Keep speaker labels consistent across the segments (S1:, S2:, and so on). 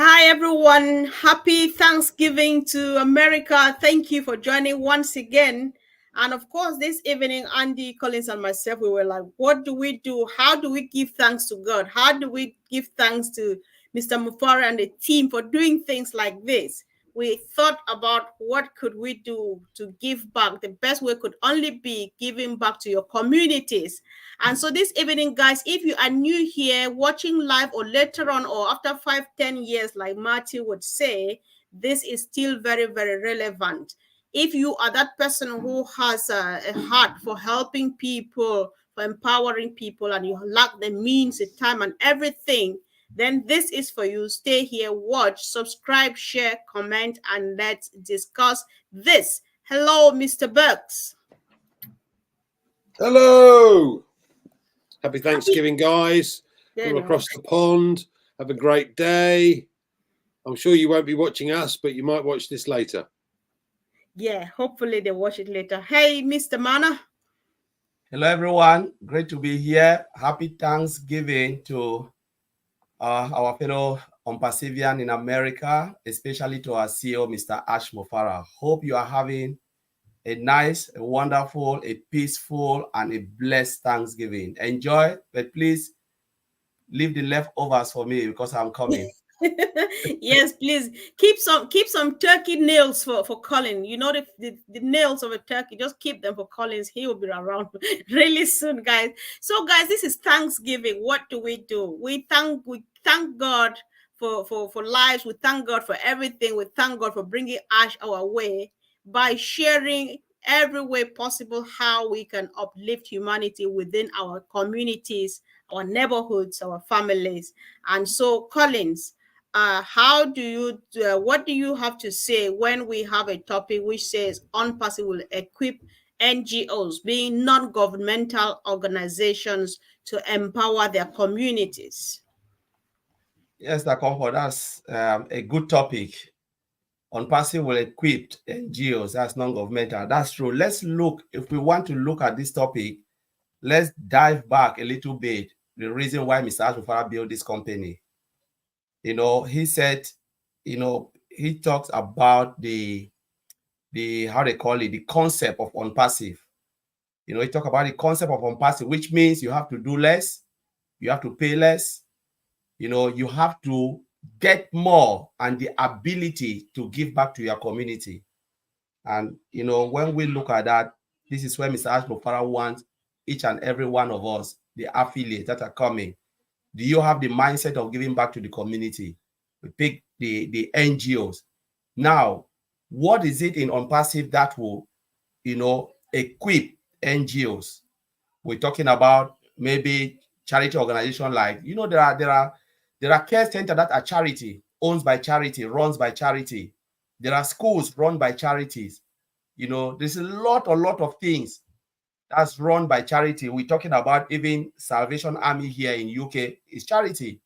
S1: Hi, everyone. Happy Thanksgiving to America. Thank you for joining once again. And of course, this evening, Andy Collins and myself, we were like, what do we do? How do we give thanks to God? How do we give thanks to Mr. Mufara and the team for doing things like this? We thought about what could we do to give back. The best way could only be giving back to your communities. And so this evening, guys, if you are new here, watching live or later on or after 5, 10 years, like Marty would say, this is still very, very relevant. If you are that person who has a heart for helping people, for empowering people, and you lack the means, the time, and everything, then this is for you. Stay here, watch, subscribe, share, comment, and let's discuss this. Hello, Mr. Berks.
S2: Hello. Happy Thanksgiving, guys. From across the pond. Have a great day. I'm sure you won't be watching us, but you might watch this later.
S1: Yeah, hopefully they watch it later. Hey, Mr. Mana.
S3: Hello, everyone. Great to be here. Happy Thanksgiving to our fellow ONPASSIVian in America, especially to our CEO, Mr. Ash Mufara. Hope you are having a nice, a wonderful, a peaceful, and a blessed Thanksgiving. Enjoy, but please leave the leftovers for me because I'm coming.
S1: Yes, please keep some turkey nails for Colin. You know the nails of a turkey, just keep them for Collins. He will be around really soon, guys. So guys, this is Thanksgiving. What do? We thank God for lives. We thank God for everything. We thank God for bringing Ash our way by sharing every way possible how we can uplift humanity within our communities, our neighborhoods, our families. And so Collins, what do you have to say when we have a topic which says ONPASSIVE will equip NGOs, being non-governmental organizations, to empower their communities?
S3: Yes, that's a good topic. ONPASSIVE will equip NGOs, that's non-governmental. That's true. Let's look, if we want to look at this topic, let's dive back a little bit. The reason why Mr. Ash Mufara built this company. He said, he talks about the how they call it, the concept of ONPASSIVE. He talk about the concept of ONPASSIVE, which means you have to do less, you have to pay less, you have to get more and the ability to give back to your community. And, when we look at that, this is where Mr. Ash Mufara wants each and every one of us, the affiliates that are coming. Do you have the mindset of giving back to the community? We pick the NGOs. Now, what is it in ONPASSIVE that will, equip NGOs? We're talking about maybe charity organization like, there are care centers that are charity, owned by charity, runs by charity. There are schools run by charities. There's a lot of things that's run by charity. We're talking about even Salvation Army here in UK is charity.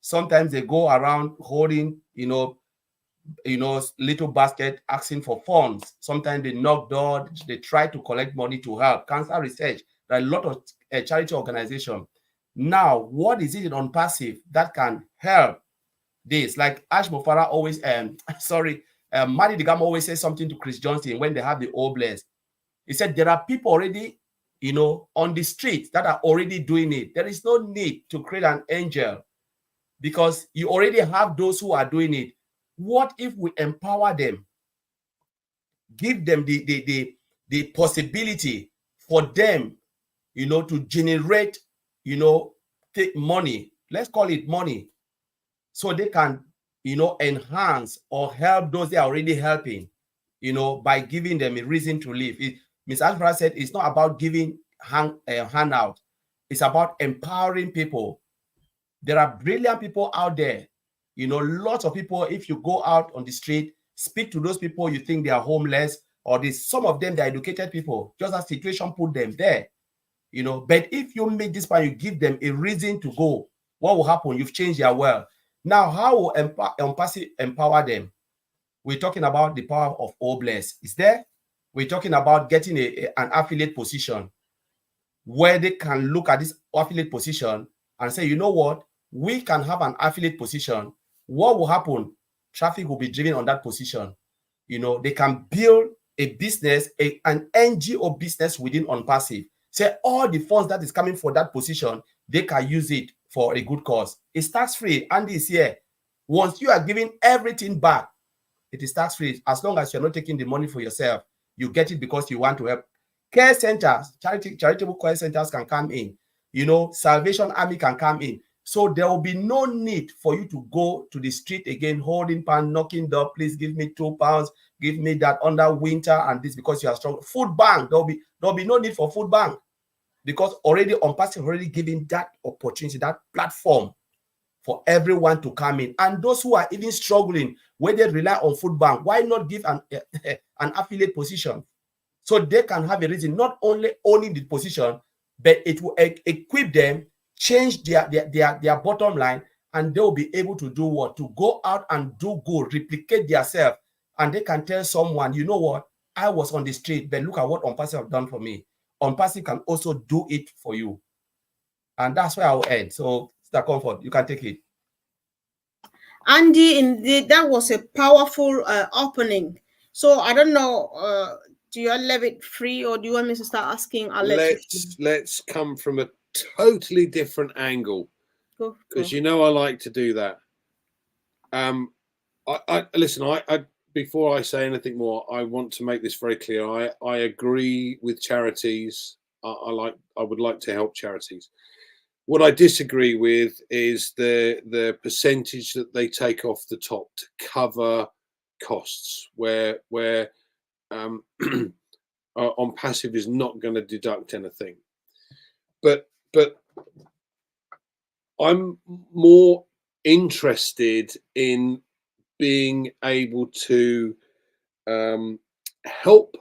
S3: Sometimes they go around holding, little basket asking for funds. Sometimes they knock door, they try to collect money to help cancer research. There are a lot of charity organizations. Now, what is it in ONPASSIVE that can help this? Like Ash Mufara always, Madi Digam always says something to Chris Johnson when they have the Oblast. He said there are people already, on the street that are already doing it. There is no need to create an angel because you already have those who are doing it. What if we empower them, give them the possibility for them, to generate, take money, let's call it money, so they can, enhance or help those they are already helping, by giving them a reason to live. Ms. Ashford said it's not about giving handout. It's about empowering people. There are brilliant people out there. Lots of people, if you go out on the street, speak to those people, you think they are homeless, or some of them, they're educated people. Just as situation put them there. But if you make this point, you give them a reason to go, what will happen? You've changed their world. Now, how will ONPASSIVE empower them? We're talking about the power of Oblast. Is there? We're talking about getting an affiliate position where they can look at this affiliate position and say, you know what? We can have an affiliate position what will happen? Traffic will be driven on that position. You know, they can build a business, an NGO business within ONPASSIVE. Say all the funds that is coming for that position, they can use it for a good cause. It's tax-free. Andy is here. Once you are giving everything back, it is tax-free. As long as you're not taking the money for yourself, you get it because you want to help. Care centers, charitable care centers can come in. You know, Salvation Army can come in. So there will be no need for you to go to the street again, holding pan, knocking door, please give me £2, give me that under winter and this because you are strong. Food bank, there'll be no need for food bank because already ONPASSIVE already giving that opportunity, that platform for everyone to come in. And those who are even struggling, where they rely on food bank, why not give an affiliate position? So they can have a reason, not only owning the position, but it will equip them, change their bottom line, and they'll be able to do what? To go out and do good, replicate themselves. And they can tell someone, you know what? I was on the street, but look at what ONPASSIVE have done for me. ONPASSIVE can also do it for you. And that's where I'll end. So, Mr. Comfort, you can take it.
S1: Andy, indeed, that was a powerful opening. So I don't know, do you leave it free or do you want me to start asking?
S2: Let's come from a totally different angle, because you know I like to do that. Listen, I before I say anything more, I want to make this very clear. I agree with charities. I would like to help charities. What I disagree with is the percentage that they take off the top to cover costs, where ONPASSIVE is not going to deduct anything. But I'm more interested in being able to help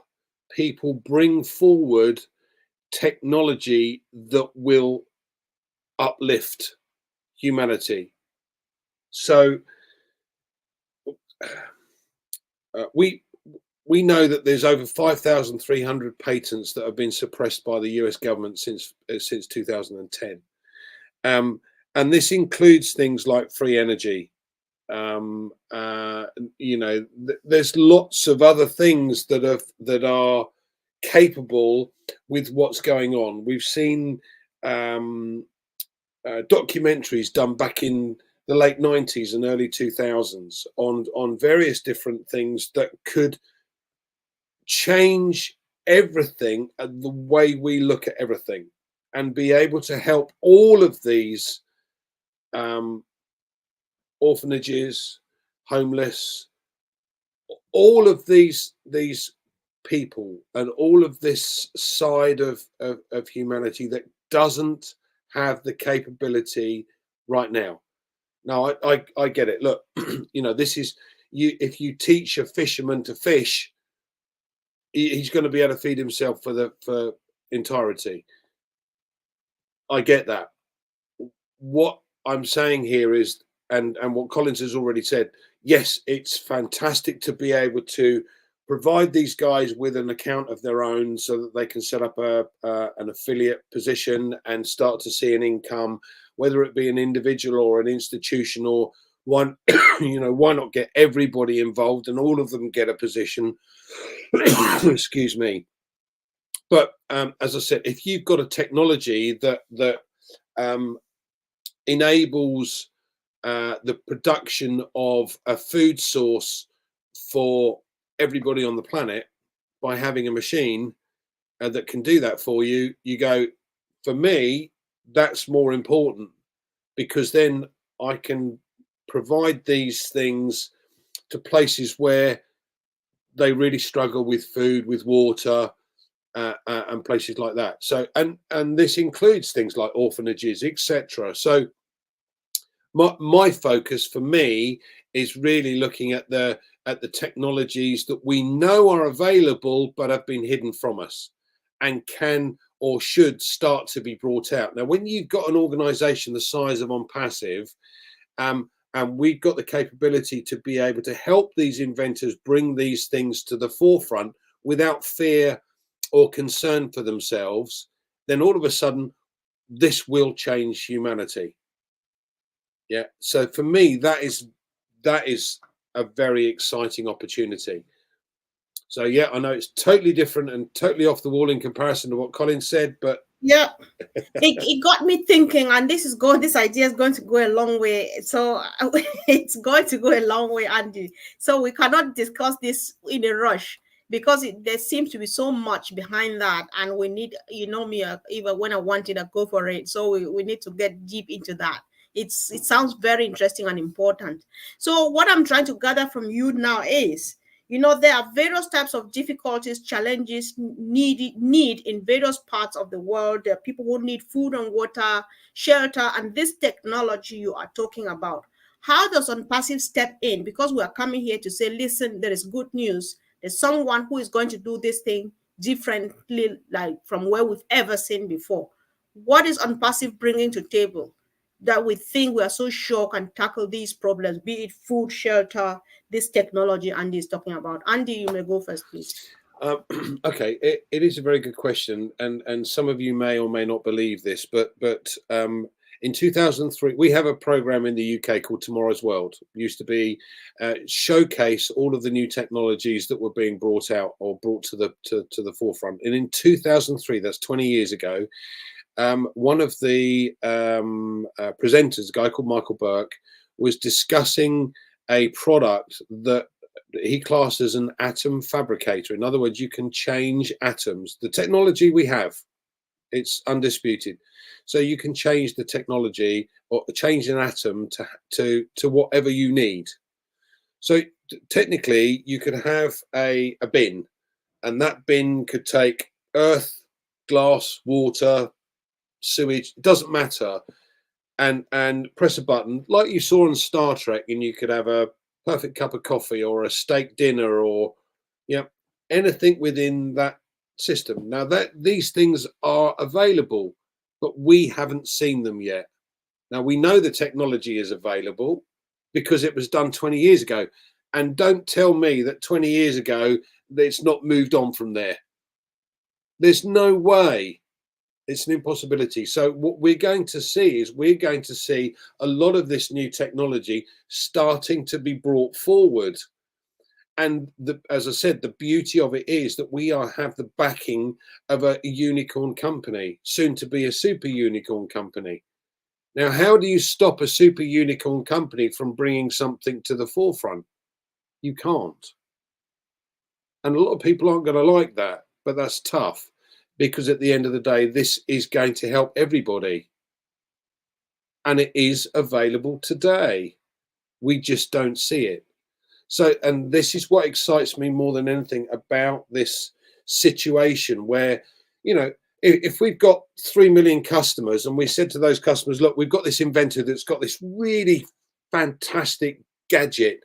S2: people bring forward technology that will uplift humanity. So we know that there's over 5,300 patents that have been suppressed by the US government since 2010, and this includes things like free energy. You know, there's lots of other things that are capable with what's going on. We've seen documentaries done back in the late 90s and early 2000s on various different things that could change everything, the way we look at everything, and be able to help all of these orphanages, homeless, all of these people, and all of this side of humanity that doesn't have the capability right now. Now, I get it. Look, you know, this is you. If you teach a fisherman to fish, he's going to be able to feed himself for entirety. I get that. What I'm saying here is, and what Collins has already said, yes, it's fantastic to be able to provide these guys with an account of their own so that they can set up an affiliate position and start to see an income, whether it be an individual or an institution, or one, you know, why not get everybody involved and all of them get a position? Excuse me. But as I said, if you've got a technology that enables the production of a food source for everybody on the planet by having a machine that can do that for you, you go, for me, that's more important, because then I can provide these things to places where they really struggle with food, with water, and places like that. So, and this includes things like orphanages, etc. So my focus for me is really looking at the technologies that we know are available but have been hidden from us, and can or should start to be brought out. Now, when you've got an organization the size of ONPASSIVE, and we've got the capability to be able to help these inventors bring these things to the forefront without fear or concern for themselves, then all of a sudden this will change humanity. Yeah. So for me, that is that is a very exciting opportunity. So yeah, I know it's totally different and totally off the wall in comparison to what Colin said, but
S1: yeah, it got me thinking, and this idea is going to go a long way. So it's going to go a long way, Andy. So we cannot discuss this in a rush because there seems to be so much behind that, and we need, you know me, even when I wanted to go for it. So we need to get deep into that. It sounds very interesting and important. So what I'm trying to gather from you now is, you know, there are various types of difficulties, challenges need in various parts of the world. There are people who need food and water, shelter, and this technology you are talking about. How does Unpassive step in? Because we are coming here to say, listen, there is good news. There's someone who is going to do this thing differently, like from where we've ever seen before. What is Unpassive bringing to table that we think we are so sure can tackle these problems, be it food, shelter, this technology Andy is talking about? Andy, you may go first, please.
S2: Okay, it is a very good question, and some of you may or may not believe this, but in 2003 we have a program in the UK called Tomorrow's World. It used to be showcase all of the new technologies that were being brought out or brought to the forefront. And in 2003, that's 20 years ago, one of the presenters, a guy called Michael Berks, was discussing a product that he classed as an atom fabricator. In other words, you can change atoms. The technology we have, it's undisputed. So you can change the technology or change an atom to whatever you need. So technically, you could have a bin, and that bin could take earth, glass, water, sewage, it doesn't matter, and press a button like you saw on Star Trek, and you could have a perfect cup of coffee or a steak dinner or anything within that system. Now that these things are available, but we haven't seen them yet. Now we know the technology is available because it was done 20 years ago, and don't tell me that 20 years ago it's not moved on from there. There's no way. It's an impossibility. So what we're going to see is a lot of this new technology starting to be brought forward. And as I said, the beauty of it is that we have the backing of a unicorn company, soon to be a super unicorn company. Now, how do you stop a super unicorn company from bringing something to the forefront? You can't. And a lot of people aren't going to like that, but that's tough. Because at the end of the day, this is going to help everybody. And it is available today. We just don't see it. So, and this is what excites me more than anything about this situation where, you know, if we've got 3 million customers and we said to those customers, look, we've got this inventor that's got this really fantastic gadget,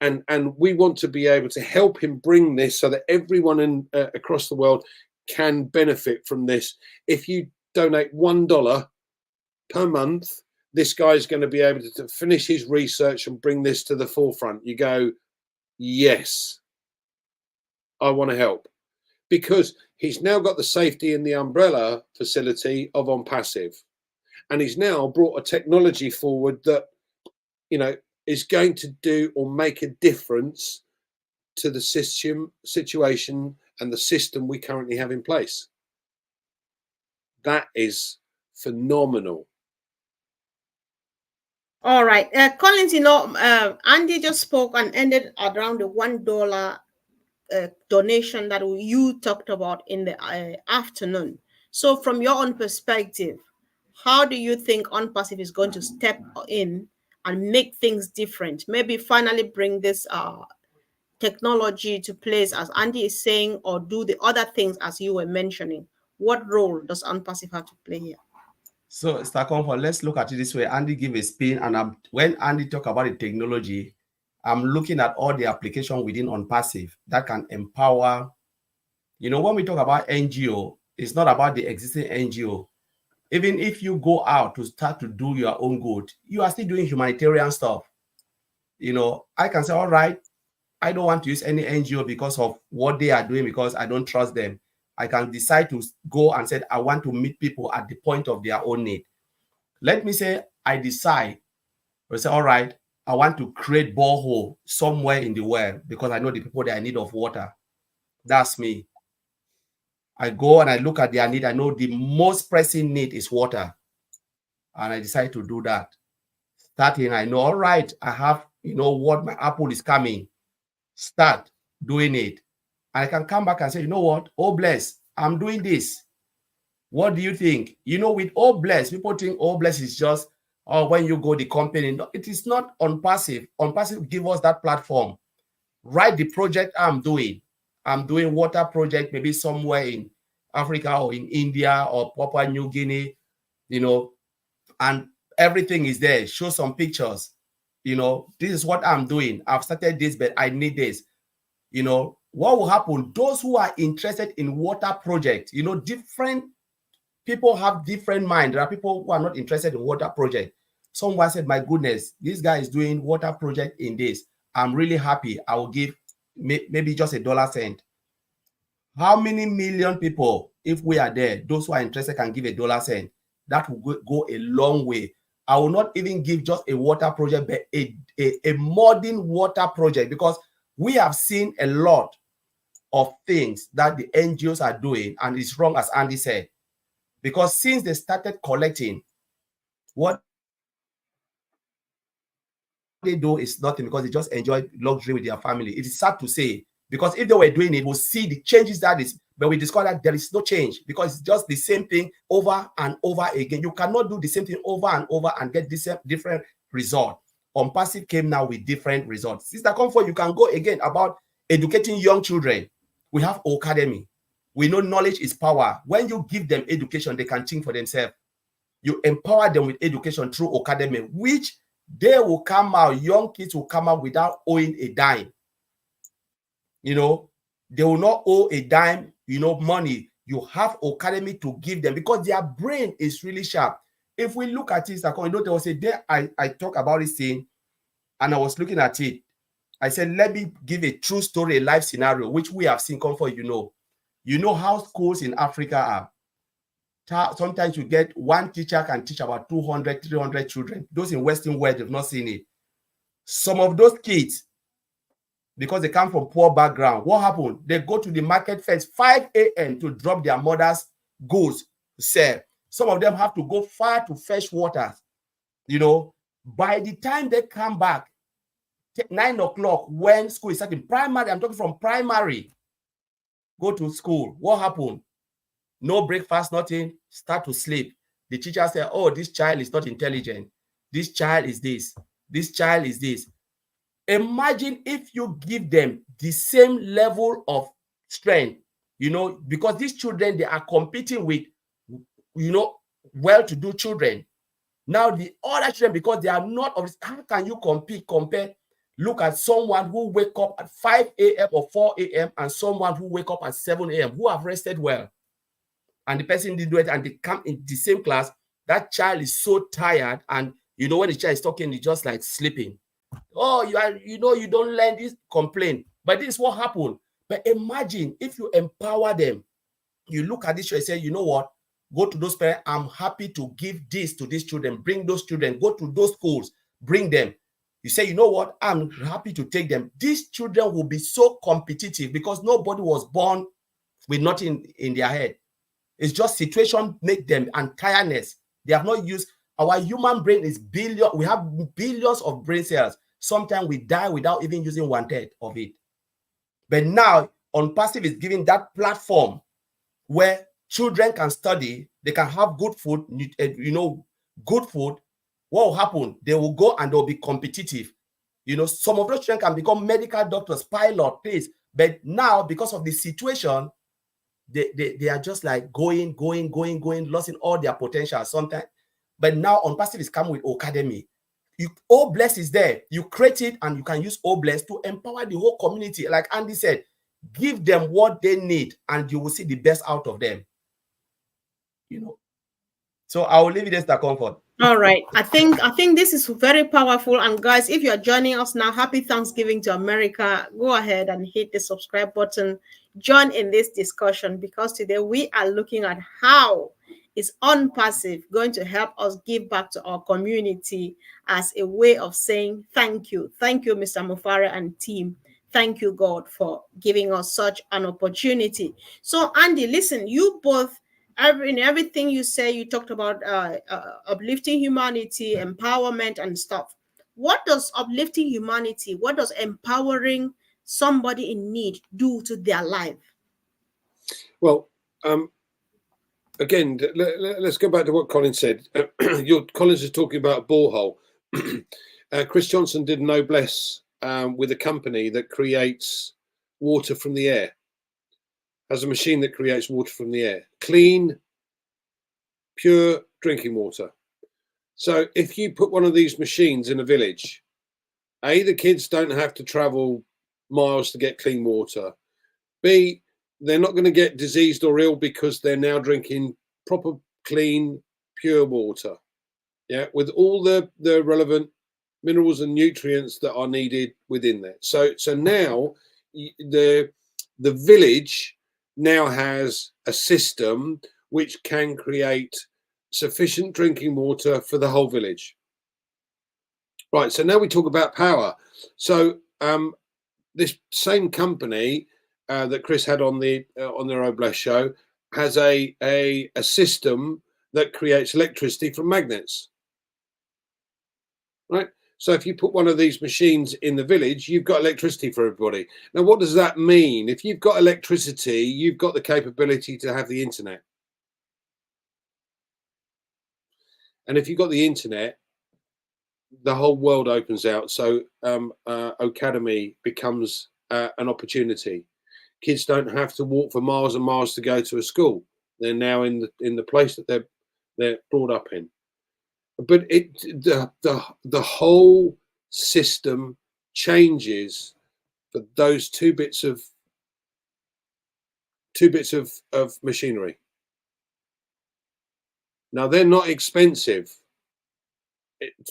S2: and we want to be able to help him bring this so that everyone across the world can benefit from this. If you donate $1 per month, this guy's going to be able to finish his research and bring this to the forefront. You go, yes, I want to help, because he's now got the safety in the umbrella facility of ONPASSIVE, and he's now brought a technology forward that, you know, is going to do or make a difference to the situation and the system we currently have in place. That is phenomenal.
S1: All right, Collins, you know, Andy just spoke and ended around the $1 donation that you talked about in the afternoon. So from your own perspective, how do you think ONPASSIVE is going to step in and make things different? Maybe finally bring this technology to place, as Andy is saying, or do the other things as you were mentioning. What role does ONPASSIVE have to play here?
S3: So, Mr. Comfort, let's look at it this way. Andy give a spin, and when Andy talk about the technology, I'm looking at all the application within ONPASSIVE that can empower. You know, when we talk about NGO, it's not about the existing NGO. Even if you go out to start to do your own good, you are still doing humanitarian stuff. You know, I can say, all right, I don't want to use any NGO because of what they are doing, because I don't trust them. I can decide to go and say, I want to meet people at the point of their own need. Let me say, I decide, or say, all right, I want to create borehole somewhere in the world because I know the people that are in need of water. That's me. I go and I look at their need. I know the most pressing need is water. And I decide to do that. Starting, I know, all right, I have, what, my apple is coming. Start doing it. And I can come back and say, you know what? Oh, bless, I'm doing this. What do you think? With Oh Bless, people think Oh Bless is just, when you go the company. No, it is not ONPASSIVE. ONPASSIVE give us that platform. Write the project I'm doing. I'm doing water project, maybe somewhere in Africa or in India or Papua New Guinea, and everything is there. Show some pictures. This is what I'm doing. I've started this, but I need this. What will happen? Those who are interested in water projects, different people have different mind. There are people who are not interested in water project. Someone said, my goodness, this guy is doing water project in this. I'm really happy. I will give maybe just $1 How many million people, if we are there, those who are interested can give $1? That will go a long way. I will not even give just a water project, but a modern water project, because we have seen a lot of things that the NGOs are doing, and it's wrong, as Andy said, because since they started collecting, what they do is nothing, because they just enjoy luxury with their family. It is sad to say, because if they were doing it, we'll see the changes that is, but we discover that there is no change, because it's just the same thing over and over again. You cannot do the same thing over and over and get this different result. ONPASSIVE came now with different results. Sister Comfort, you can go again about educating young children. We have academy. We know knowledge is power. When you give them education, they can think for themselves. You empower them with education through academy, which they will come out, young kids will come out without owing a dime. They will not owe a dime, money. You have academy to give them because their brain is really sharp. If we look at it, there was a day I talked about this thing and I was looking at it. I said, let me give a true story, a life scenario, which we have seen. Comfort, you know how schools in Africa are. Sometimes you get one teacher can teach about 200, 300 children. Those in Western world have not seen it. Some of those kids, because they come from poor background, what happened? They go to the market first 5 a.m. to drop their mother's goods to sell. Some of them have to go far to fetch water. By the time they come back, 9 o'clock when school is starting, primary, I'm talking from primary, go to school. What happened? No breakfast, nothing, start to sleep. The teacher said, oh, this child is not intelligent. This child is this. This child is this. Imagine if you give them the same level of strength, because these children, they are competing with, well-to-do children. Now, the other children, because they are not of this, how can you compare? Look at someone who wake up at 5 a.m. or 4 a.m. and someone who wake up at 7 a.m. who have rested well. And the person did do it and they come in the same class. That child is so tired. And when the child is talking, it's just like sleeping. Oh, you don't learn this, complain. But this is what happened. But imagine if you empower them, you look at this and say, you know what? Go to those parents. I'm happy to give this to these children. Bring those children. Go to those schools. Bring them. You say, you know what? I'm happy to take them. These children will be so competitive because nobody was born with nothing in their head. It's just situation make them, and tiredness. They have not used, our human brain is billion. We have billions of brain cells. Sometimes we die without even using 1/3 of it. But now, ONPASSIVE is giving that platform where children can study, they can have good food, good food. What will happen? They will go and they'll be competitive. Some of those children can become medical doctors, pilot, please. But now, because of the situation, they are just like going, losing all their potential sometimes. But now ONPASSIVE is coming with academy. Oh Bless is there. You create it and you can use Oh Bless to empower the whole community. Like Andy said, give them what they need and you will see the best out of them. So I will leave it as the comfort.
S1: All right. I think this is very powerful. And guys, if you're joining us now, happy Thanksgiving to America. Go ahead and hit the subscribe button. Join in this discussion because today we are looking at how is ONPASSIVE going to help us give back to our community as a way of saying thank you. Thank you, Mr. Mufara and team. Thank you, God, for giving us such an opportunity. So, Andy, listen, you both, in everything you say, you talked about uplifting humanity, empowerment, and stuff. What does uplifting humanity, what does empowering somebody in need do to their life?
S2: Well, again, let's go back to what Colin said. Collins is talking about a borehole. Chris Johnson did Noblesse with a company that creates water from the air, has a machine that creates water from the air, clean, pure drinking water. So if you put one of these machines in a village, A, the kids don't have to travel miles to get clean water. B, they're not going to get diseased or ill because they're now drinking proper, clean, pure water. Yeah, with all the relevant minerals and nutrients that are needed within there. So now the village now has a system which can create sufficient drinking water for the whole village. Right, so now we talk about power. So this same company that Chris had on their Noblesse show has a system that creates electricity from magnets. Right, so if you put one of these machines in the village, you've got electricity for everybody. Now, what does that mean? If you've got electricity, you've got the capability to have the internet. And if you've got the internet, the whole world opens out. So Academy becomes an opportunity. Kids don't have to walk for miles and miles to go to a school. They're now in the place that they're brought up in. But the whole system changes for those two bits of machinery. Now, they're not expensive.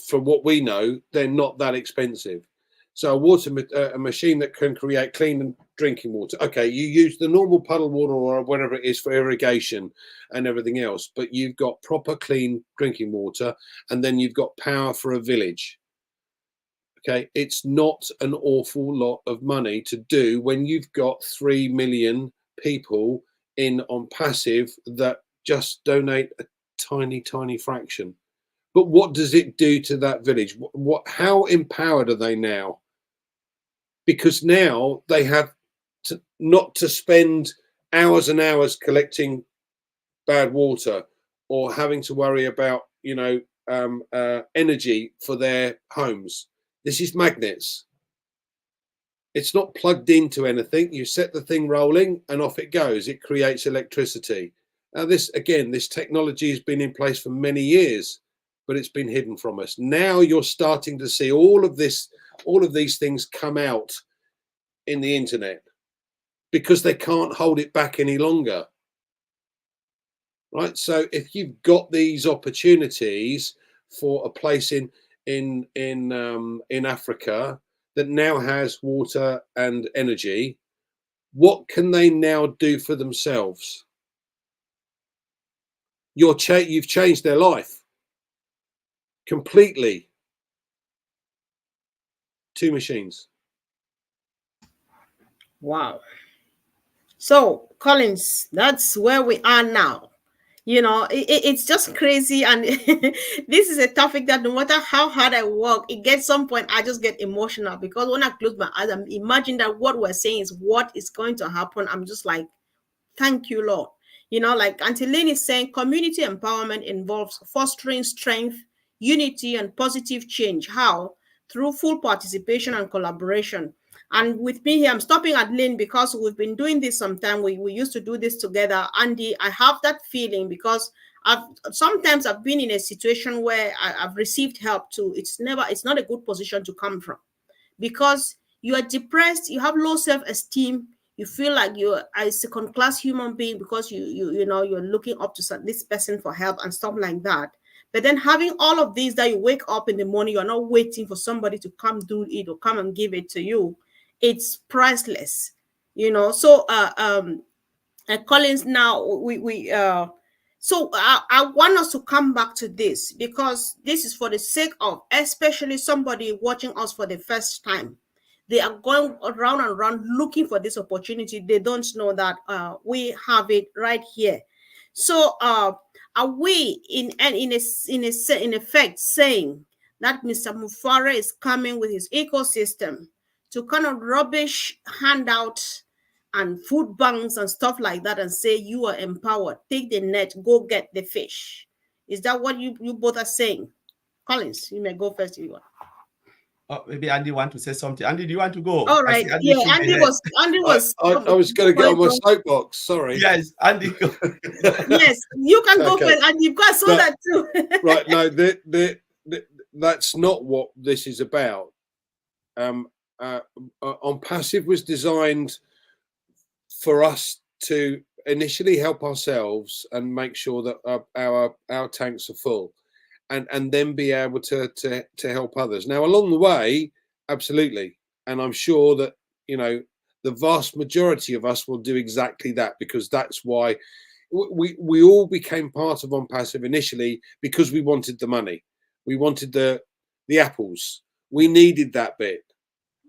S2: From what we know, they're not that expensive. So a machine that can create clean and drinking water. Okay, you use the normal puddle water or whatever it is for irrigation and everything else, but you've got proper clean drinking water, and then you've got power for a village. Okay, it's not an awful lot of money to do when you've got 3 million people on passive that just donate a tiny fraction. But what does it do to that village? How empowered are they now? Because now they have not to spend hours and hours collecting bad water or having to worry about, energy for their homes. This is magnets. It's not plugged into anything. You set the thing rolling and off it goes. It creates electricity. Now, this technology has been in place for many years, but it's been hidden from us. Now you're starting to see all of these things come out in the internet because they can't hold it back any longer. Right. So if you've got these opportunities for a place in Africa that now has water and energy, what can they now do for themselves? You've changed their life completely. 2 machines.
S1: Wow. So, Collins, that's where we are now. It's just crazy. And this is a topic that no matter how hard I work, it gets some point I just get emotional, because when I close my eyes, I'm imagining that what we're saying is what is going to happen. I'm just like, thank you, Lord. Like Auntie Lynn is saying, community empowerment involves fostering strength, unity, and positive change. How? Through full participation and collaboration. And with me here, I'm stopping at Lynn because we've been doing this sometime. We used to do this together. Andy, I have that feeling because sometimes I've been in a situation where I've received help too. It's not a good position to come from, because you are depressed, you have low self-esteem, you feel like you're a second-class human being because you're looking up to this person for help and stuff like that. But then having all of these, that you wake up in the morning, you're not waiting for somebody to come do it or come and give it to you. It's priceless. So Collins, now So I want us to come back to this, because this is for the sake of especially somebody watching us for the first time. They are going around and around looking for this opportunity. They don't know that we have it right here. So are we in effect saying that Mr. Mufara is coming with his ecosystem to kind of rubbish handout and food banks and stuff like that and say you are empowered, take the net, go get the fish? Is that what you both are saying? Collins, you may go first if you want.
S3: Maybe Andy want to say something. Andy, do you want to go?
S1: All right. Yeah, Andy was
S2: I was going to get on my soapbox. Sorry.
S3: Yes, Andy.
S1: Yes, you can go first, and you've got so that too.
S2: Right. No, that's not what this is about. ONPASSIVE was designed for us to initially help ourselves and make sure that our tanks are full. And then be able to help others. Now, along the way, absolutely. And I'm sure that, you know, the vast majority of us will do exactly that, because that's why we all became part of ONPASSIVE initially, because we wanted the money. We wanted the apples. We needed that bit.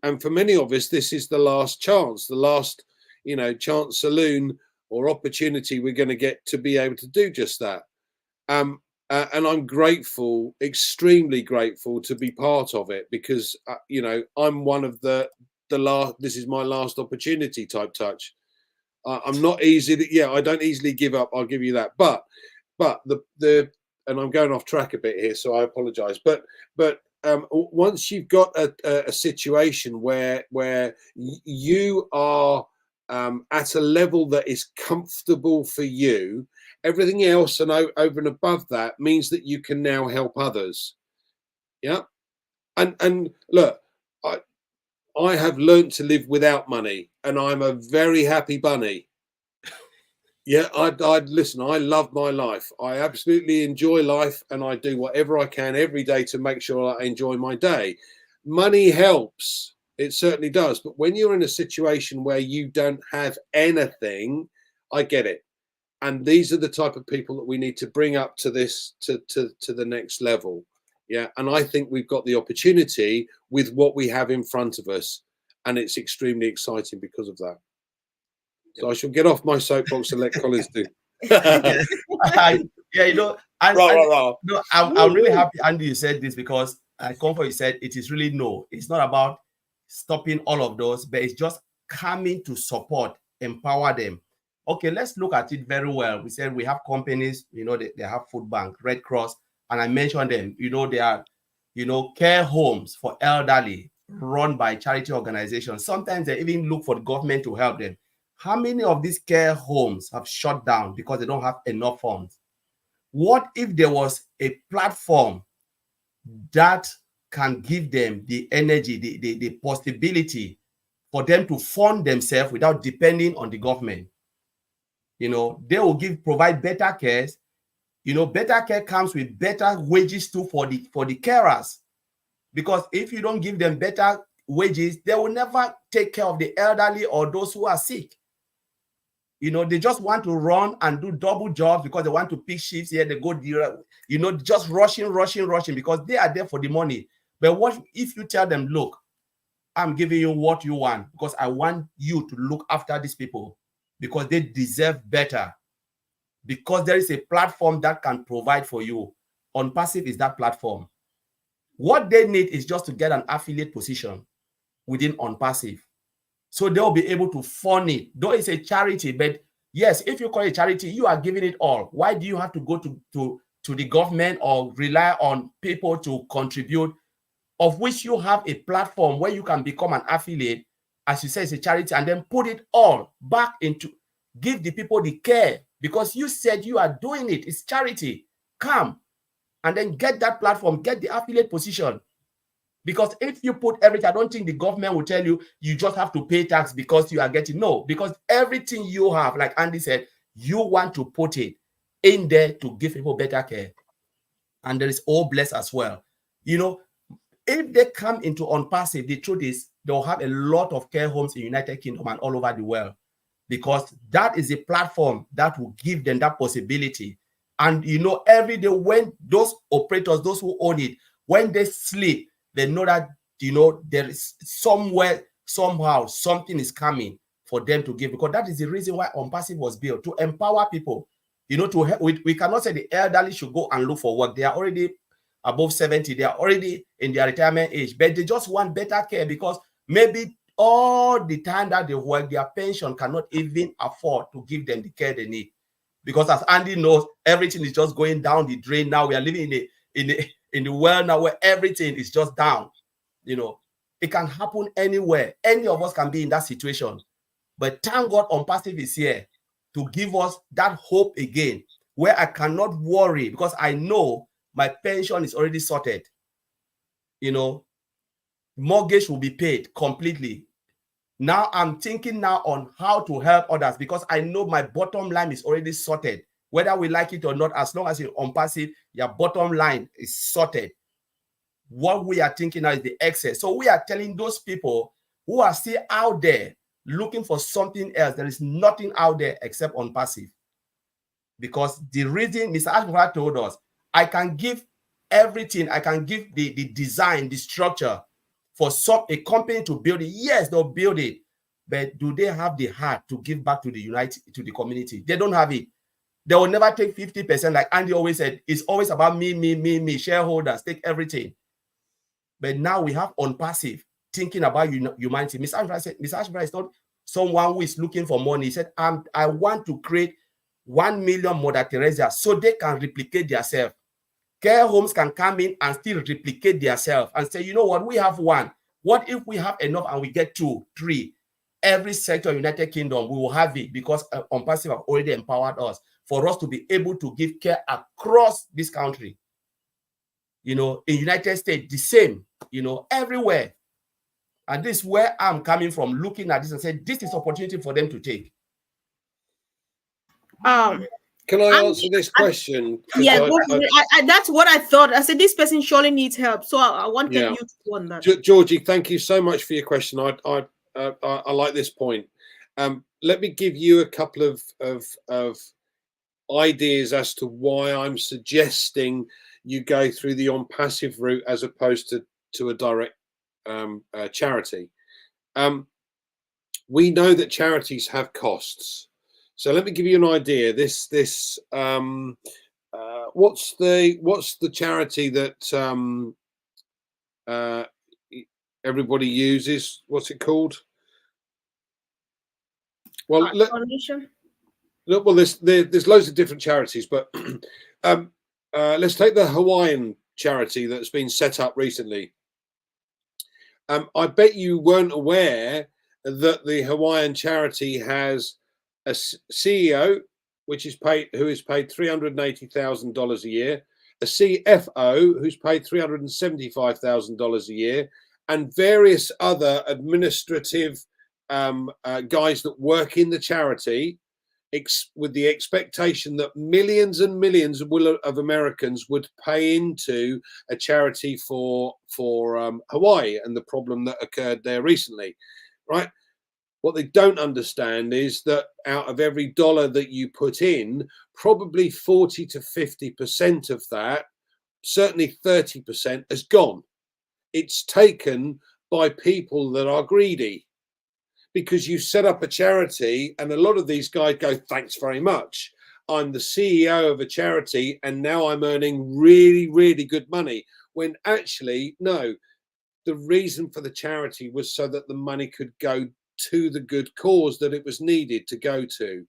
S2: And for many of us, this is the last chance, the last, you know, chance saloon or opportunity we're going to get to be able to do just that. And I'm grateful, extremely grateful to be part of it, because, you know, I'm one of the last, this is my last opportunity type touch. I'm not easy. I don't easily give up. I'll give you that. But and I'm going off track a bit here, so I apologize. But once you've got a situation where you are at a level that is comfortable for you, everything else and over and above that means that you can now help others. Yeah. And look, I have learned to live without money, and I'm a very happy bunny. Yeah, I'd listen, I love my life. I absolutely enjoy life, and I do whatever I can every day to make sure I enjoy my day. Money helps. It certainly does. But when you're in a situation where you don't have anything, I get it. And these are the type of people that we need to bring up to this, to the next level. Yeah. And I think we've got the opportunity with what we have in front of us. And it's extremely exciting because of that. So I shall get off my soapbox and let Collins do.
S3: Yeah, you know, I'm really happy, Andy, you said this, because Comfort, you said it is really it's not about stopping all of those, but it's just coming to support, empower them. Okay, let's look at it very well. We said we have companies, you know, they have food bank, Red Cross, and I mentioned them. You know, they are, you know, care homes for elderly run by charity organizations. Sometimes they even look for the government to help them. How many of these care homes have shut down because they don't have enough funds? What if there was a platform that can give them the energy, the possibility for them to fund themselves without depending on the government? You know, they will provide better care. You know, better care comes with better wages too for the carers. Because if you don't give them better wages, they will never take care of the elderly or those who are sick. You know, they just want to run and do double jobs because they want to pick shifts here. They go, you know, just rushing because they are there for the money. But what if you tell them, look, I'm giving you what you want because I want you to look after these people because they deserve better. Because there is a platform that can provide for you. ONPASSIVE is that platform. What they need is just to get an affiliate position within ONPASSIVE. So they'll be able to fund it. Though it's a charity, but yes, if you call it charity, you are giving it all. Why do you have to go to the government or rely on people to contribute, of which you have a platform where you can become an affiliate, as you say, it's a charity, and then put it all back into, give the people the care, because you said you are doing it. It's charity. Come and then get that platform, get the affiliate position. Because if you put everything, I don't think the government will tell you, you just have to pay tax because you are getting, no, because everything you have, like Andy said, you want to put it in there to give people better care. And there is all blessed as well. You know, if they come into ONPASSIVE, the truth is they'll have a lot of care homes in United Kingdom and all over the world, because that is a platform that will give them that possibility. And you know, every day when those operators, those who own it, when they sleep, they know that, you know, there is somewhere, somehow, something is coming for them to give, because that is the reason why ONPASSIVE was built, to empower people. You know, to help. We cannot say the elderly should go and look for work. They are already above 70. They are already in their retirement age, but they just want better care, because maybe all the time that they work, their pension cannot even afford to give them the care they need. Because as Andy knows, everything is just going down the drain now. We are living in the world now where everything is just down. You know, it can happen anywhere. Any of us can be in that situation. But thank God ONPASSIVE is here to give us that hope again, where I cannot worry because I know my pension is already sorted. You know, mortgage will be paid completely. Now I'm thinking now on how to help others, because I know my bottom line is already sorted. Whether we like it or not, as long as you're ONPASSIVE, your bottom line is sorted. What we are thinking now is the excess. So we are telling those people who are still out there looking for something else, there is nothing out there except ONPASSIVE. Because the reason Mr. Ashford told us, I can give everything, I can give the design, the structure for a company to build it. Yes, they'll build it, but do they have the heart to give back to the community? They don't have it. They will never take 50%, like Andy always said. It's always about me, shareholders, take everything. But now we have ONPASSIVE thinking about humanity. Mr. Ashford is not someone who is looking for money. He said, I want to create 1 million Mother Teresa so they can replicate themselves. Care homes can come in and still replicate themselves and say, you know what, we have one. What if we have enough and we get 2, 3? Every sector in United Kingdom, we will have it, because ONPASSIVE have already empowered us for us to be able to give care across this country. You know, in United States, the same, you know, everywhere. And this is where I'm coming from, looking at this and saying, this is opportunity for them to take.
S2: Can I answer this question?
S1: Yeah, that's what I thought. I said this person surely needs help, so I wanted you to go on that.
S2: Georgie, thank you so much for your question. I like this point. Let me give you a couple of ideas as to why I'm suggesting you go through the ONPASSIVE route as opposed to a direct charity. We know that charities have costs. So let me give you an idea. What's the charity that everybody uses? What's it called? Well, there's loads of different charities, but let's take the Hawaiian charity that's been set up recently. I bet you weren't aware that the Hawaiian charity has a CEO, who is paid $380,000 a year, a CFO who's paid $375,000 a year, and various other administrative guys that work in the charity, with the expectation that millions and millions of Americans would pay into a charity for Hawaii and the problem that occurred there recently, right? What they don't understand is that out of every dollar that you put in, probably 40 to 50% of that, certainly 30%, has gone. It's taken by people that are greedy, because you set up a charity and a lot of these guys go, thanks very much. I'm the CEO of a charity and now I'm earning really, really good money. When actually, no, the reason for the charity was so that the money could go to the good cause that it was needed to go to.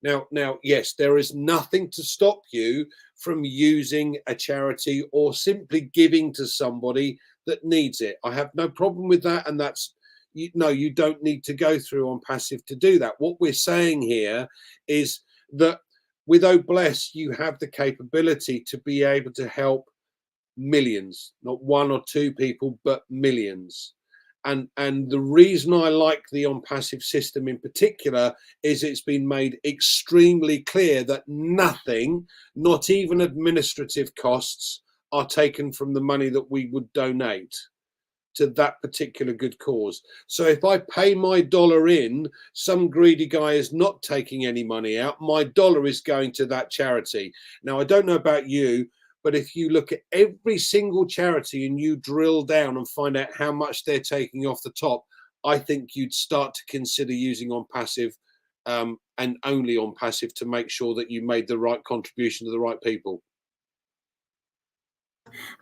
S2: Now, yes, there is nothing to stop you from using a charity or simply giving to somebody that needs it. I have no problem with that, and that's, you don't need to go through ONPASSIVE to do that. What we're saying here is that with OBless, you have the capability to be able to help millions, not 1 or 2 people, but millions. And the reason I like the ONPASSIVE system in particular is it's been made extremely clear that nothing, not even administrative costs, are taken from the money that we would donate. to that particular good cause. So if I pay my dollar in, some greedy guy is not taking any money out. My dollar is going to that charity. Now, I don't know about you, but if you look at every single charity and you drill down and find out how much they're taking off the top, I think you'd start to consider using ONPASSIVE and only ONPASSIVE to make sure that you made the right contribution to the right people.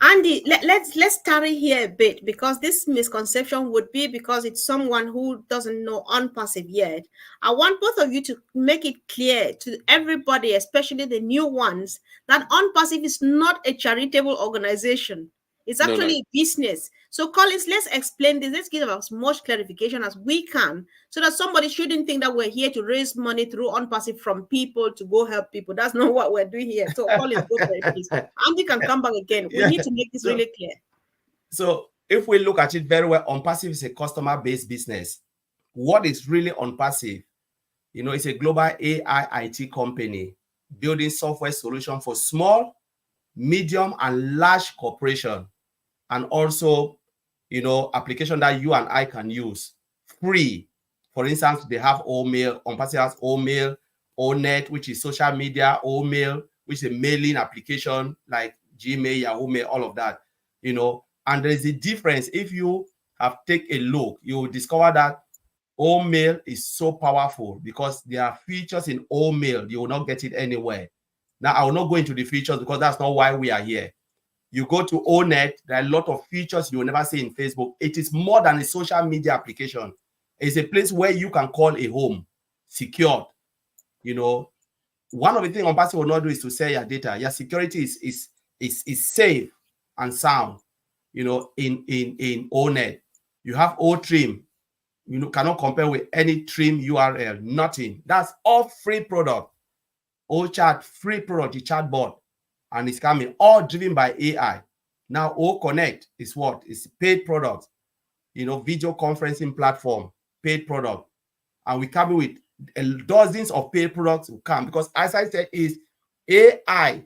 S1: Andy, let's tarry here a bit, because this misconception would be because it's someone who doesn't know ONPASSIVE yet. I want both of you to make it clear to everybody, especially the new ones, that ONPASSIVE is not a charitable organization. It's actually a business. So, Collins, let's explain this. Let's give as much clarification as we can, so that somebody shouldn't think that we're here to raise money through ONPASSIVE from people to go help people. That's not what we're doing here. So, Collins, go for it, please. Andy can come back again. We need to make this really clear.
S3: So, if we look at it very well, ONPASSIVE is a customer-based business. What is really ONPASSIVE? You know, it's a global AI IT company building software solution for small, medium, and large corporation, and also, you know, application that you and I can use free. For instance, they have OMail. ONPASSIVE has OMail, ONet, which is social media, OMail, which is a mailing application like Gmail, Yahoo Mail, all of that, you know. And there is a difference. If you have take a look, you will discover that OMail is so powerful because there are features in OMail. You will not get it anywhere. Now, I will not go into the features because that's not why we are here. You go to ONet, there are a lot of features you will never see in Facebook. It is more than a social media application. It's a place where you can call a home, secured. You know, one of the things ONPASSIVE will not do is to sell your data. Your security is safe and sound. You know, in ONet, you have OTrim. You know, cannot compare with any trim URL. Nothing. That's all free product. OChat, free product, the chatbot. And it's coming, all driven by AI. Now, OConnect is what? It's paid product, you know, video conferencing platform, paid product. And we come with dozens of paid products will come because, as I said, is AI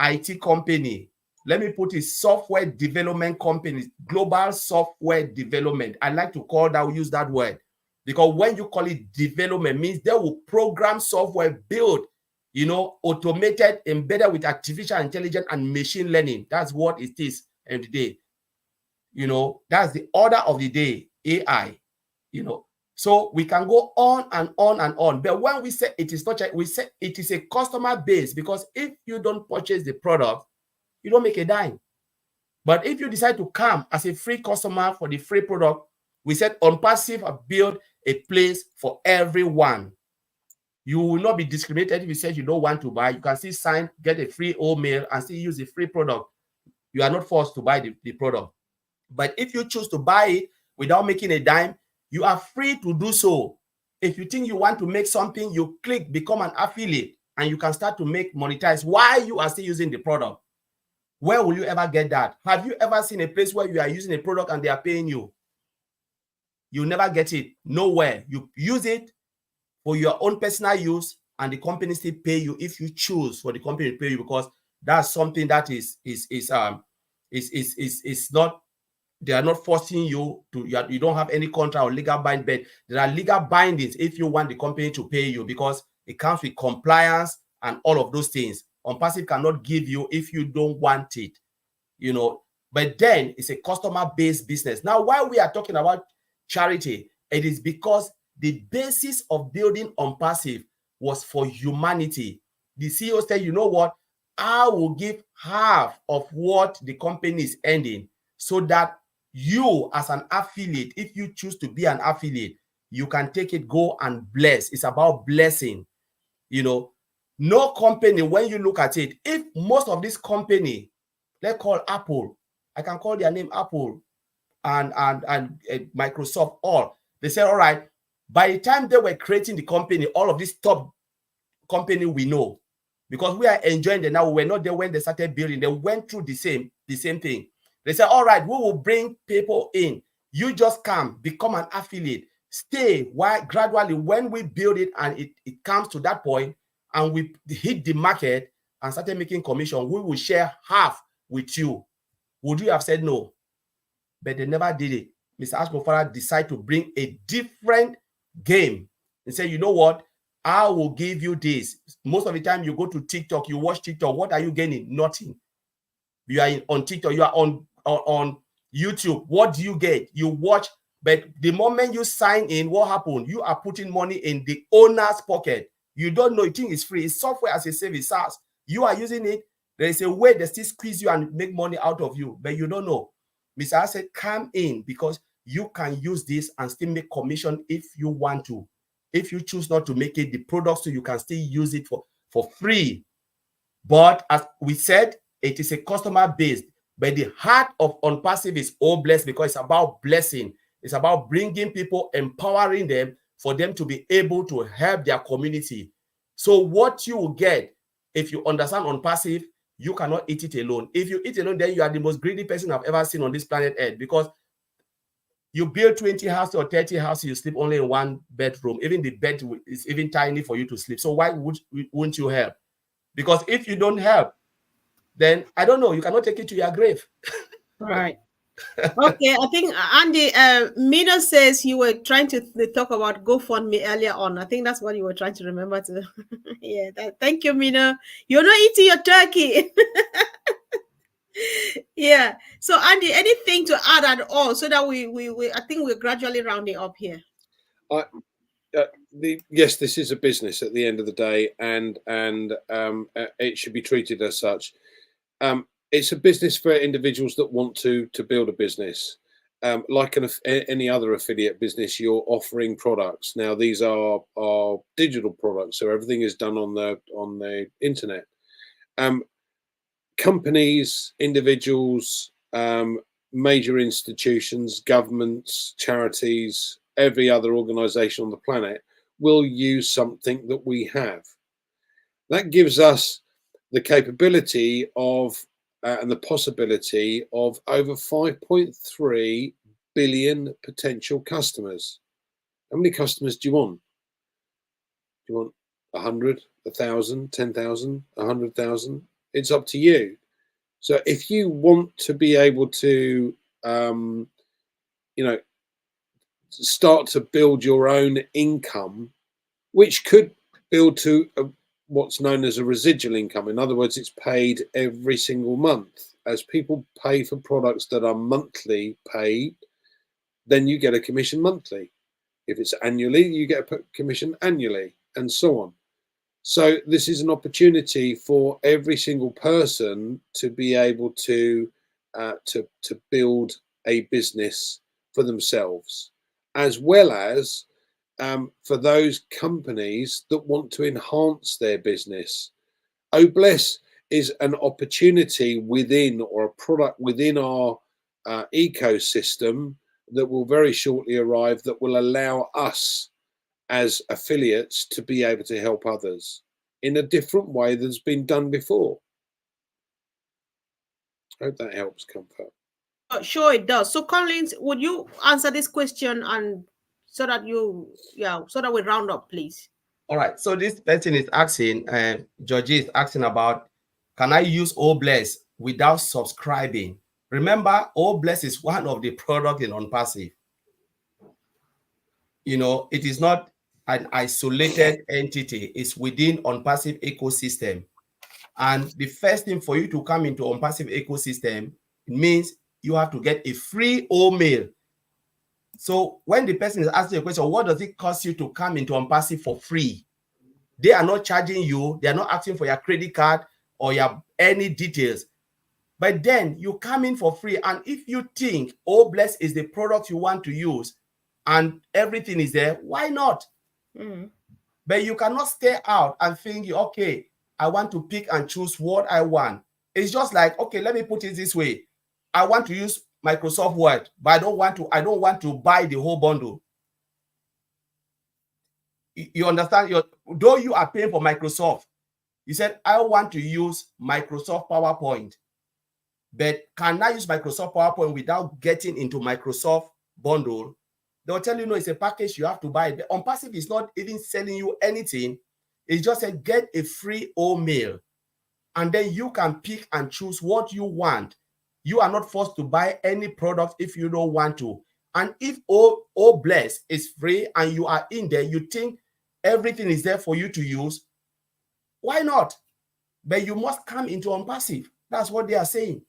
S3: IT company. Let me put it, software development company, global software development. I like to call that, use that word, because when you call it development, means they will program software, build, you know, automated, embedded with artificial intelligence and machine learning. That's what it is every day. You know, that's the order of the day, AI, you know. So we can go on and on and on. But when we say it is not, we say it is a customer base, because if you don't purchase the product, you don't make a dime. But if you decide to come as a free customer for the free product, we said ONPASSIVE have built a place for everyone. You will not be discriminated if you say you don't want to buy. You can still sign, get a free OMail, and still use the free product. You are not forced to buy the product. But if you choose to buy it without making a dime, you are free to do so. If you think you want to make something, you click, become an affiliate, and you can start to make monetize while you are still using the product. Where will you ever get that? Have you ever seen a place where you are using a product and they are paying you? You never get it. Nowhere. You use it for your own personal use, and the company still pay you if you choose for the company to pay you, because that's something that is not, they are not forcing you to, you don't have any contract or legal bind, but there are legal bindings if you want the company to pay you, because it comes with compliance and all of those things. ONPASSIVE cannot give you if you don't want it, you know. But then it's a customer-based business. Now, why we are talking about charity, it is because the basis of building ONPASSIVE was for humanity. The CEO said, you know what? I will give half of what the company is earning, so that you as an affiliate, if you choose to be an affiliate, you can take it, go and bless. It's about blessing. You know, no company, when you look at it, if most of this company, let's call Apple, I can call their name Apple and Microsoft, all, they said, all right, by the time they were creating the company, all of this top company we know, because we are enjoying it now, we were not there when they started building. They went through the same thing. They said, all right, we will bring people in. You just come, become an affiliate, stay. While gradually, when we build it and it comes to that point and we hit the market and started making commission, we will share half with you. Would you have said no? but they never did it. Mr. Ashmofara decided to bring a different game and say, you know what? I will give you this. Most of the time you go to TikTok, you watch TikTok. What are you gaining? Nothing. You are on TikTok, you are on YouTube. What do you get? You watch, but the moment you sign in, what happened? You are putting money in the owner's pocket. You don't know, you think it's free. It's software as a service. SaaS. You are using it. There is a way they still squeeze you and make money out of you, but you don't know. Mr. said, come in, because you can use this and still make commission if you want to. If you choose not to make it the product, so you can still use it for free. But as we said, it is a customer based. But the heart of Unpassive is all blessed, because it's about blessing. It's about bringing people, empowering them for them to be able to help their community. So what you will get, if you understand Unpassive, you cannot eat it alone. If you eat alone, then you are the most greedy person I've ever seen on this planet Earth, because you build 20 houses or 30 houses, you sleep only in one bedroom. Even the bed is even tiny for you to sleep. So why wouldn't you help? Because if you don't help, then I don't know, you cannot take it to your grave.
S1: Right. Okay, I think Andy, Mina says you were trying to talk about GoFundMe earlier on. I think that's what you were trying to remember to. Yeah, thank you, Mina. You're not eating your turkey. Yeah. So Andy, anything to add at all, so that we I think we're gradually rounding up here.
S2: Yes, this is a business at the end of the day, and it should be treated as such. It's a business for individuals that want to build a business. Like any other affiliate business, you're offering products. Now, these are digital products, so everything is done on the internet. Companies, individuals, major institutions, governments, charities, every other organization on the planet will use something that we have. That gives us the capability of and the possibility of over 5.3 billion potential customers. How many customers do you want? Do you want 100, 1,000, 10,000, 100,000? It's up to you. So if you want to be able to, start to build your own income, which could build to what's known as a residual income. In other words, it's paid every single month. As people pay for products that are monthly paid, then you get a commission monthly. If it's annually, you get a commission annually, and so on. So this is an opportunity for every single person to be able to build a business for themselves, as well as for those companies that want to enhance their business. Bless is an opportunity within, or a product within our ecosystem that will very shortly arrive, that will allow us as affiliates to be able to help others in a different way that's been done before. I hope that helps, Comfort.
S1: Sure, it does. So, Collins, would you answer this question, and so that we round up, please?
S3: All right. So this person is asking, Georgie is asking about, can I use Bless without subscribing? Remember, Bless is one of the products in Unpassive. It is not an isolated entity. It's within Unpassive ecosystem. And the first thing for you to come into Unpassive ecosystem, it means you have to get a free mail. So when the person is asking a question, what does it cost you to come into Unpassive for free? They are not charging you. They are not asking for your credit card or your any details. But then you come in for free. And if you think Bless is the product you want to use and everything is there, why not? But you cannot stay out and think, okay, I want to pick and choose what I want. It's just like, okay, let me put it this way. I want to use Microsoft Word, but I don't want to buy the whole bundle. You understand? Though you are paying for Microsoft, you said, I want to use Microsoft PowerPoint, but can I use Microsoft PowerPoint without getting into Microsoft bundle? They'll tell you, no, it's a package you have to buy. The Unpassive is not even selling you anything. It's just a get a free mail, and then you can pick and choose what you want. You are not forced to buy any product if you don't want to. And if all bless is free and you are in there, you think everything is there for you to use, why not? But you must come into unpassive. That's what they are saying.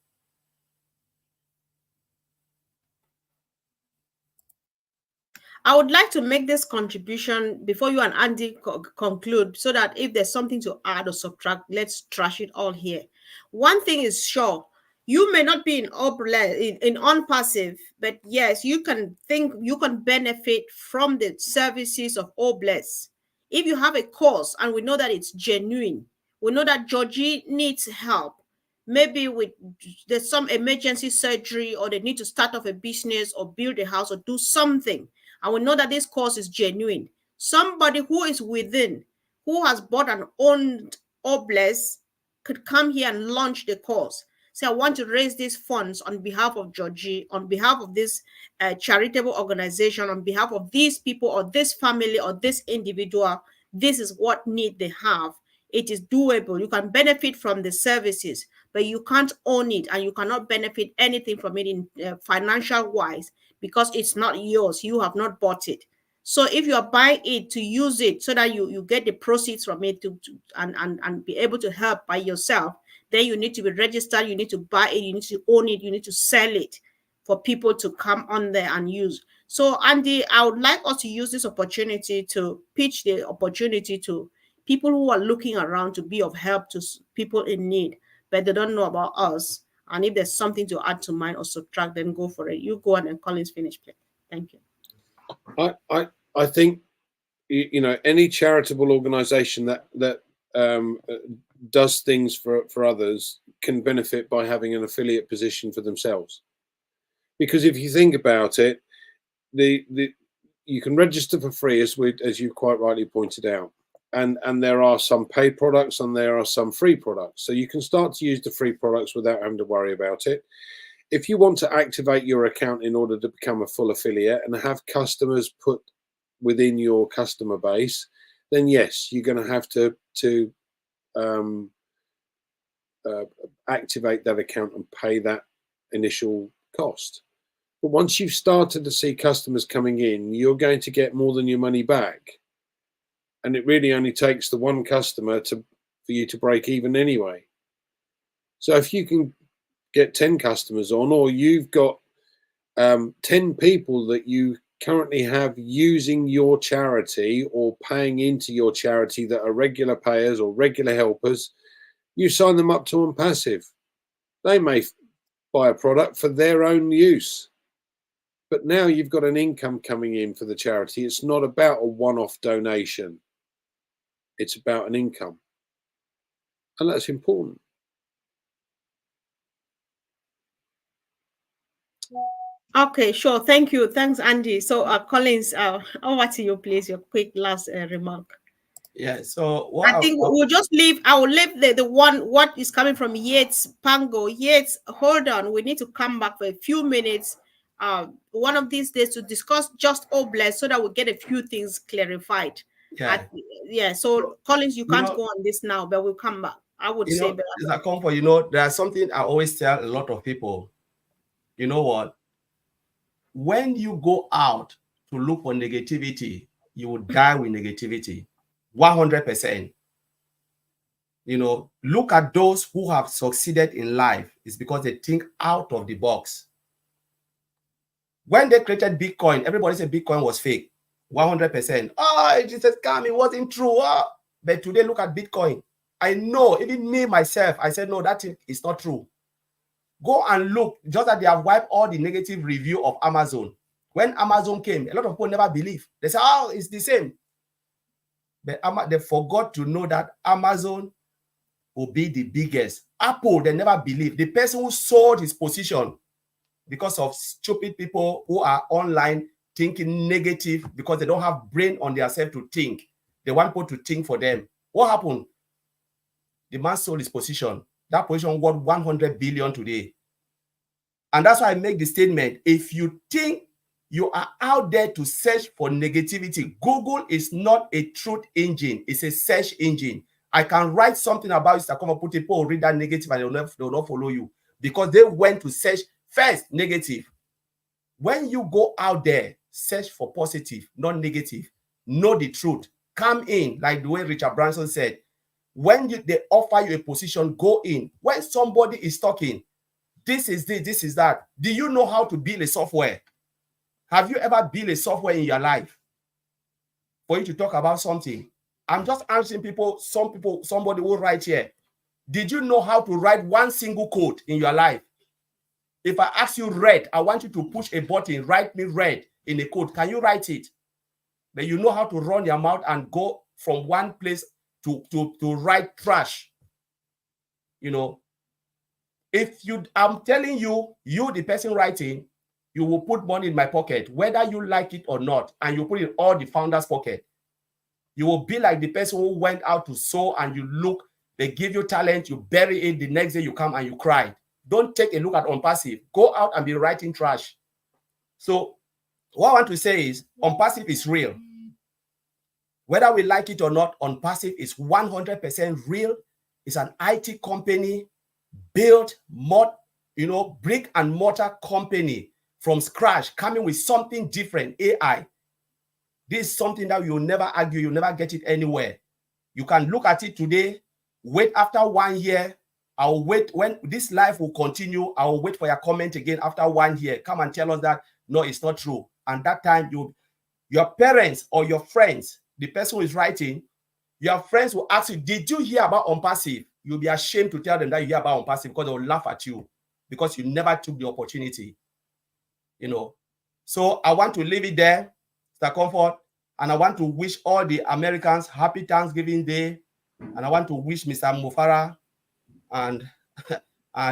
S1: I would like to make this contribution before you and Andy conclude, so that if there's something to add or subtract, let's trash it all here. One thing is sure, you may not be in unpassive, but yes, you can benefit from the services of Obless. If you have a cause and we know that it's genuine, we know that Georgie needs help, maybe there's some emergency surgery, or they need to start off a business or build a house or do something, and we know that this cause is genuine. Somebody who is within, who has bought and owned Obless, could come here and launch the cause. Say, I want to raise these funds on behalf of Georgie, on behalf of this charitable organization, on behalf of these people or this family or this individual. This is what need they have. It is doable. You can benefit from the services, but you can't own it, and you cannot benefit anything from it in financial wise, because it's not yours. You have not bought it. So if you are buying it to use it so that you get the proceeds from it and be able to help by yourself, then you need to be registered, you need to buy it, you need to own it, you need to sell it for people to come on there and use. So Andy, I would like us to use this opportunity to pitch the opportunity to people who are looking around to be of help to people in need, but they don't know about us. And if there's something to add to mine or subtract, then go for it. You go on and Collins finish, please. Thank you.
S2: I think, you know, any charitable organization that does things for others can benefit by having an affiliate position for themselves. Because if you think about it, you can register for free, as you quite rightly pointed out, and there are some paid products and there are some free products. So you can start to use the free products without having to worry about it. If you want to activate your account in order to become a full affiliate and have customers put within your customer base, then yes, you're going to have to activate that account and pay that initial cost. But once you've started to see customers coming in, you're going to get more than your money back. And it really only takes the one customer for you to break even anyway. So if you can get 10 customers on, or you've got 10 people that you currently have using your charity or paying into your charity that are regular payers or regular helpers, you sign them up to unpassive. They may buy a product for their own use, but now you've got an income coming in for the charity. It's not about a one-off donation. It's about an income. And that's important.
S1: Okay, sure. Thank you. Thanks, Andy. So, Collins, over to you, please. Your quick last remark.
S3: Yeah. So
S1: I think we'll just leave. I will leave the one what is coming from Yates Pango. Yates, hold on. We need to come back for a few minutes. One of these days to discuss just Obless so that we get a few things clarified.
S3: Yeah.
S1: So Collins, you can't go on this now, but we'll come back. I would say.
S3: There's something I always tell a lot of people. You know what? When you go out to look for negativity, you will die with negativity. 100%. You know, look at those who have succeeded in life. It's because they think out of the box. When they created Bitcoin, everybody said Bitcoin was fake. 100%. Oh, it is a scam. It wasn't true. Oh. But today, look at Bitcoin. I know, even me, myself, I said, no, that is not true. Go and look, just that they have wiped all the negative review of Amazon. When Amazon came, a lot of people never believed. They said, oh, it's the same. But they forgot to know that Amazon will be the biggest. Apple, they never believed. The person who sold his position because of stupid people who are online thinking negative because they don't have brain on themselves to think. They want people to think for them. What happened? The man sold his position. That position worth 100 billion today. And that's why I make the statement. If you think you are out there to search for negativity, Google is not a truth engine. It's a search engine. I can write something about you, come and put people read that negative and they'll not follow you. because they went to search first negative. When you go out there, search for positive, not negative. Know the truth. Come in, like the way Richard Branson said. When they offer you a position, go in. When somebody is talking, this is this, this is that. Do you know how to build a software? Have you ever built a software in your life for you to talk about something? I'm just answering people, somebody will write here. Did you know how to write one single code in your life? If I ask you red, I want you to push a button, write me red in a code. Can you write it? But you know how to run your mouth and go from one place to write trash. You know, if you, I'm telling you, you, the person writing, you will put money in my pocket, whether you like it or not, and you put it in all the founders' pocket. You will be like the person who went out to sow and you look, they give you talent, you bury it, the next day you come and you cry. Don't take a look at ONPASSIVE. Go out and be writing trash. So what I want to say is ONPASSIVE is real. Whether we like it or not, ONPASSIVE is 100% real. It's an IT company built, brick and mortar company from scratch, coming with something different, AI. This is something that you'll never argue, you'll never get it anywhere. You can look at it today, wait after 1 year. I'll wait when this life will continue. I will wait for your comment again after 1 year. Come and tell us that, no, it's not true. And that time, your parents or your friends, the person who is writing, your friends will ask you, did you hear about ONPASSIVE? You'll be ashamed to tell them that you hear about ONPASSIVE because they'll laugh at you because you never took the opportunity. You know, so I want to leave it there, Mr. Comfort, and I want to wish all the Americans happy Thanksgiving Day, and I want to wish Mr. Mufara and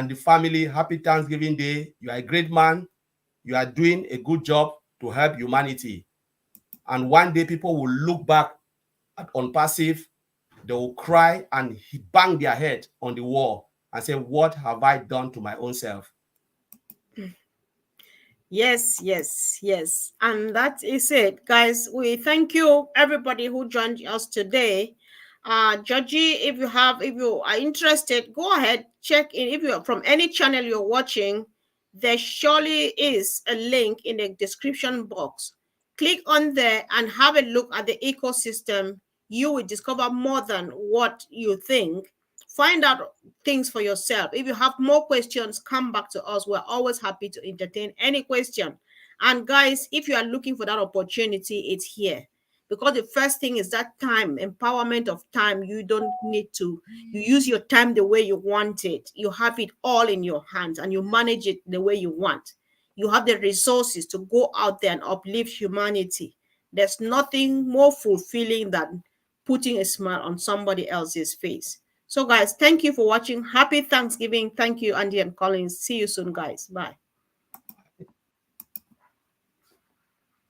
S3: the family happy Thanksgiving Day. You are a great man. You are doing a good job to help humanity. And one day people will look back at ONPASSIVE, they will cry and bang their head on the wall and say, what have I done to my own self?
S1: Yes, yes, yes. And that is it, guys. We thank you, everybody who joined us today. Georgie, if you are interested, go ahead, check in. If you're from any channel you're watching, there surely is a link in the description box. Click on there and have a look at the ecosystem. You will discover more than what you think. Find out things for yourself. If you have more questions, come back to us. We're always happy to entertain any question. And guys, if you are looking for that opportunity, it's here. Because the first thing is that time, empowerment of time. You don't need to, you use your time the way you want it. You have it all in your hands and you manage it the way you want. You have the resources to go out there and uplift humanity. There's nothing more fulfilling than putting a smile on somebody else's face. So guys, thank you for watching. Happy Thanksgiving. Thank you, Andy and Collins. See you soon, guys. Bye.